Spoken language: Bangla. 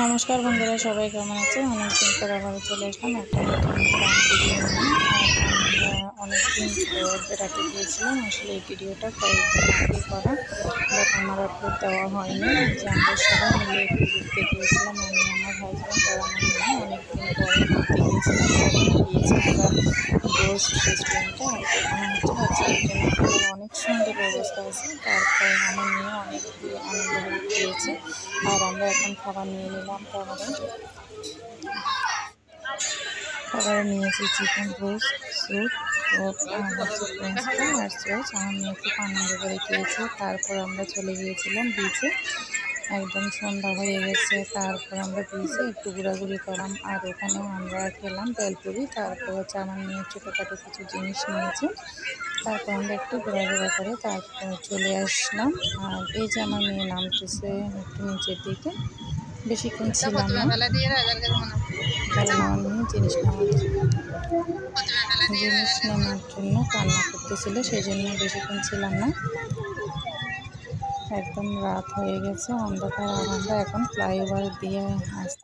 নমস্কার বন্ধুরা, সবাই কেমন আছে? অনেকদিন পর আবারও চলে আসলাম একটা নতুন লং ভিডিও নিয়ে। আর আমরা অনেকদিন পর বেড়াতে গিয়েছিলাম। আসলে এই ভিডিওটা কয়েকদিন আগে করা, বাট আমার আপলোড দেওয়া হয়নি। যে আমরা সবাই মিলে একটু ঘুরতে গিয়েছিলাম, আমি, আমার হাজব্যান্ড আর আমার মেয়ে। অনেকদিন পরে ঘুরতে গিয়েছিলাম। প্রথমে গিয়েছি আমরা গোস্ট রেস্টুরেন্টে, আর দেখানো হচ্ছে আজকের জন্য খাবার অনেক সুন্দর ব্যবস্থা আছে। তারপর আমার মেয়ে অনেক আনন্দ পেয়েছে। আর আমরা এখন খাবার নিয়ে নিলাম। খাবারে নিয়েছি চিকেন রোস্ট, স্যুপ, কোক আর হচ্ছে ফ্রেঞ্চ ফ্রাই আর সস। আমার মেয়ে খুব আনন্দ করে খেয়েছে। তারপর আমরা চলে গিয়েছিলাম বিচে। একদম সন্ধ্যা হয়ে গেছে। তারপর আমরা বিচে একটু ঘোরাঘুরি করলাম, আর ওখানেও আমরা খেলাম বেলপুরি। তারপর হচ্ছে আমার মেয়ে ছোটোখাটো কিছু জিনিস নিয়েছে। তারপর আমরা একটু ঘোরাঘোরা করে তারপর চলে আসলাম। আর এই যে আমার মেয়ে নামতেছে একটু নিচের দিকে। বেশিক্ষণ ছিলাম না, কারণ আমার মেয়ে জিনিস নেওয়ার জন্য কান্না করতেছিল, সেই জন্য বেশিক্ষণ ছিলাম না। একদম রাত হয়ে গেছে, অন্ধকার। আর আমরা এখন ফ্লাইওভার দিয়ে আসছি।